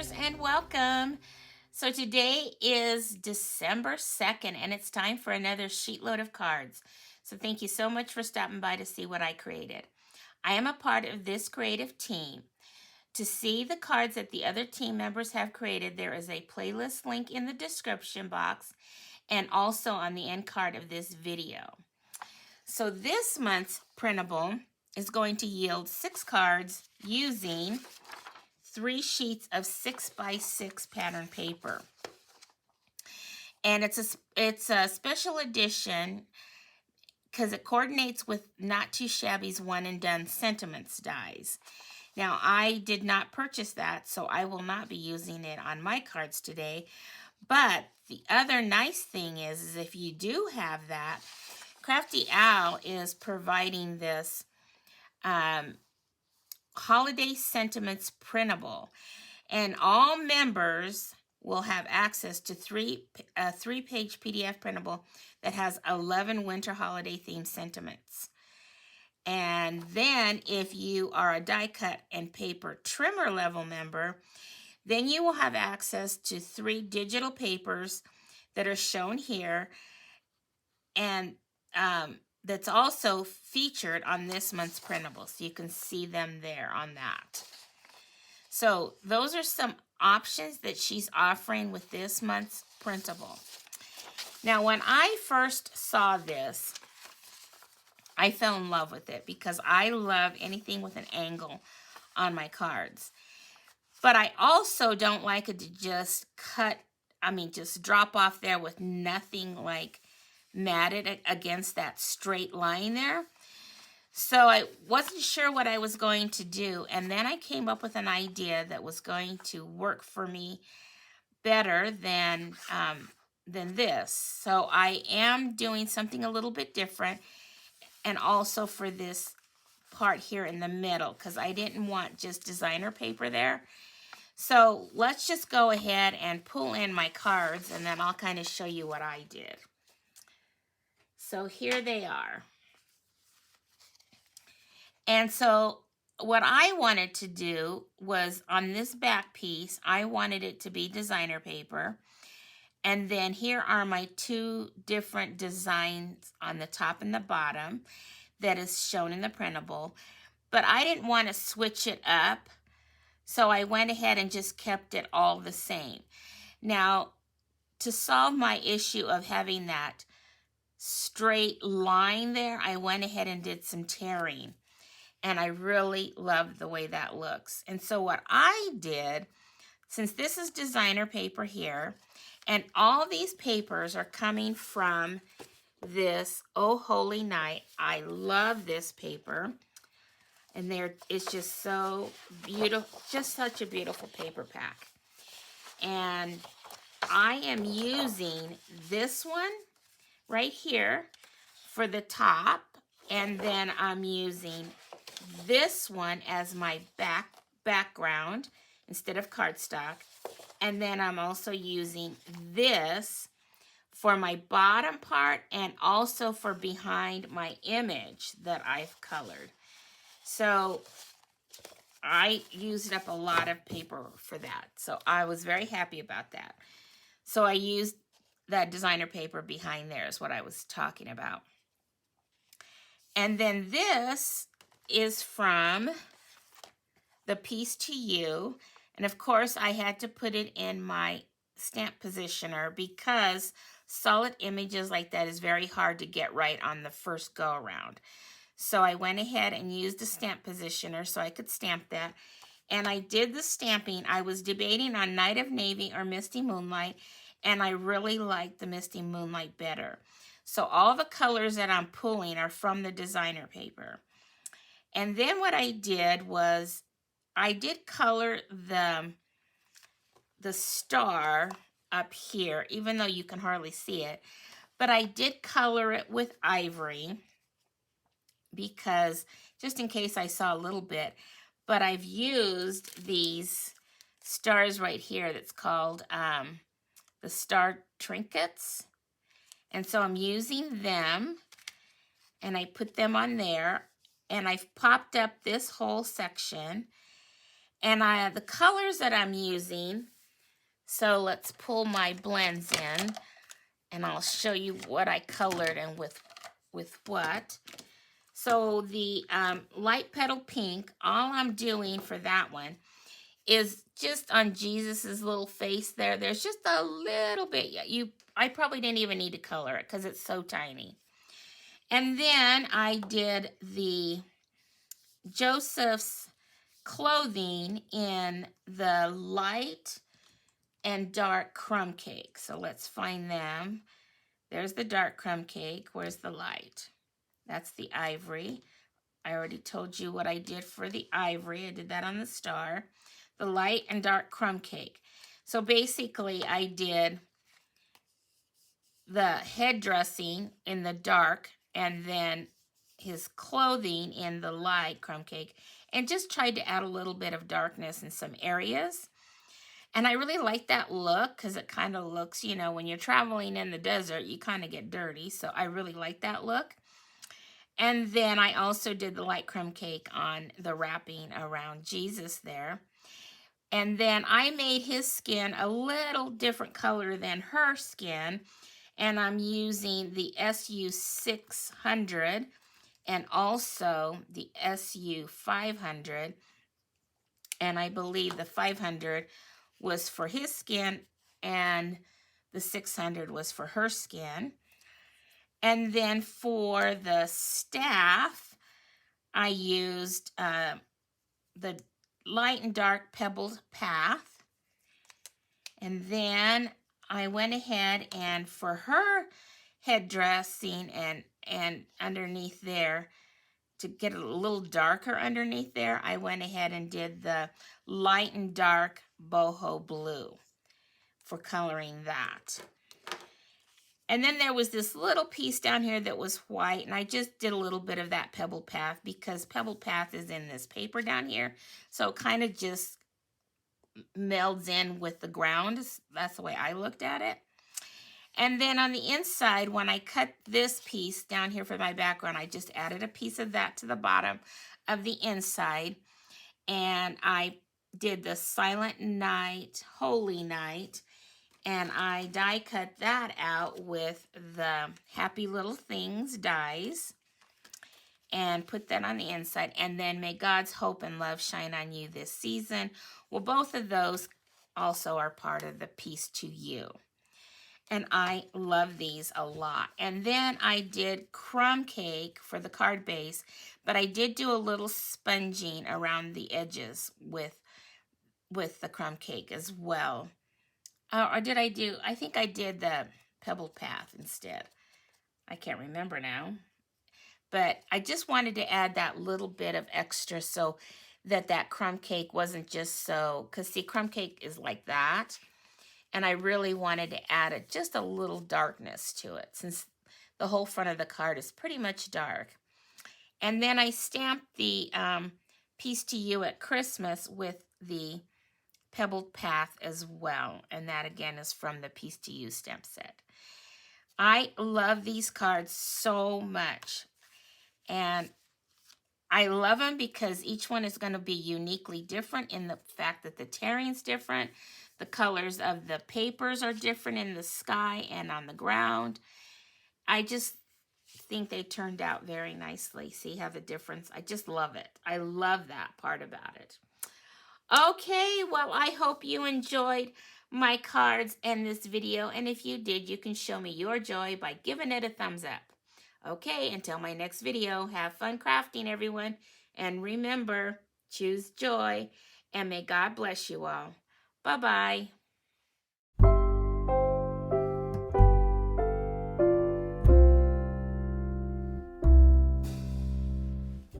viewers, and welcome. So today is December 2nd, and it's time for another sheet load of cards. So thank you so much for stopping by to see what I created. I am a part of this creative team. To see the cards that the other team members have created, there is a playlist link in the description box and also on the end card of this video. So this month's printable is going to yield 6 cards using 3 sheets of 6x6 pattern paper. And it's a special edition because it coordinates with Not Too Shabby's One and Done Sentiments dies. Now, I did not purchase that, so I will not be using it on my cards today. But the other nice thing is if you do have that, Crafty Owl is providing this Holiday Sentiments printable. And all members will have access to a 3-page PDF printable that has 11 winter holiday themed sentiments. And then if you are a die cut and paper trimmer level member, then you will have access to 3 digital papers that are shown here, and that's also featured on this month's printable. So you can see them there on that. So those are some options that she's offering with this month's printable. Now, when I first saw this, I fell in love with it because I love anything with an angle on my cards. But I also don't like it to just just drop off there with nothing like matted against that straight line there. So I wasn't sure what I was going to do, and then I came up with an idea that was going to work for me better than this. So I am doing something a little bit different, and also for this part here in the middle, because I didn't want just designer paper there. So let's just go ahead and pull in my cards, and then I'll kind of show you what I did. So here they are. And so what I wanted to do was on this back piece, I wanted it to be designer paper. And then here are my 2 different designs on the top and the bottom that is shown in the printable. But I didn't want to switch it up, so I went ahead and just kept it all the same. Now, to solve my issue of having that straight line there, I went ahead and did some tearing. And I really love the way that looks. And so what I did, since this is designer paper here, and all these papers are coming from this Oh Holy Night. I love this paper. And it's just so beautiful, just such a beautiful paper pack. And I am using this one right here for the top. And then I'm using this one as my background instead of cardstock. And then I'm also using this for my bottom part and also for behind my image that I've colored. So I used up a lot of paper for that. So I was very happy about that. So I used that designer paper behind there is what I was talking about. And then this is from the Piece to You. And of course, I had to put it in my stamp positioner because solid images like that is very hard to get right on the first go around. So I went ahead and used a stamp positioner so I could stamp that. And I did the stamping. I was debating on Night of Navy or Misty Moonlight, and I really liked the Misty Moonlight better. So all the colors that I'm pulling are from the designer paper. And then what I did was I did color the star up here, even though you can hardly see it. But I did color it with ivory because just in case I saw a little bit. But I've used these stars right here that's called the star trinkets. And so I'm using them, and I put them on there. And I've popped up this whole section, And the colors that I'm using, so let's pull my blends in and I'll show you what I colored and with what. So the light petal pink, all I'm doing for that one is just on Jesus's little face there. There's just a little bit. I probably didn't even need to color it because it's so tiny. And then I did the Joseph's clothing in the light and dark crumb cake. So let's find them. There's the dark crumb cake. Where's the light? That's the ivory. I already told you what I did for the ivory. I did that on the star. The light and dark crumb cake. So basically I did the head dressing in the dark and then his clothing in the light crumb cake, and just tried to add a little bit of darkness in some areas. And I really like that look because it kind of looks, you know, when you're traveling in the desert, you kind of get dirty. So I really like that look. And then I also did the light crumb cake on the wrapping around Jesus there. And then I made his skin a little different color than her skin. And I'm using the SU 600 and also the SU 500. And I believe the 500 was for his skin and the 600 was for her skin. And then for the staff, I used the light and dark pebbled path. And then I went ahead and for her head dressing and underneath there, to get it a little darker underneath there, I went ahead and did the light and dark boho blue for coloring that. And then there was this little piece down here that was white, and I just did a little bit of that pebble path because pebble path is in this paper down here, so it kind of just melds in with the ground. That's the way I looked at it. And then on the inside, when I cut this piece down here for my background, I just added a piece of that to the bottom of the inside. And I did the Silent Night, Holy Night. And I die cut that out with the Happy Little Things dies. And put that on the inside. And then May God's hope and love shine on you this season. Well, both of those also are part of the Peace to You. And I love these a lot. And then I did crumb cake for the card base, but I did do a little sponging around the edges with the crumb cake as well. Or did I do, I think I did the pebble path instead. I can't remember now. But I just wanted to add that little bit of extra so that crumb cake wasn't just so, because see, crumb cake is like that. And I really wanted to add just a little darkness to it since the whole front of the card is pretty much dark. And then I stamped the Peace to You at Christmas with the Pebbled Path as well. And that again is from the Peace to You stamp set. I love these cards so much. And I love them because each one is going to be uniquely different in the fact that the tearing's different. The colors of the papers are different in the sky and on the ground. I just think they turned out very nicely. See how the difference? I just love it. I love that part about it. Okay, well, I hope you enjoyed my cards and this video. And if you did, you can show me your joy by giving it a thumbs up. Okay, until my next video, have fun crafting, everyone. And remember, choose joy. And may God bless you all. Bye-bye.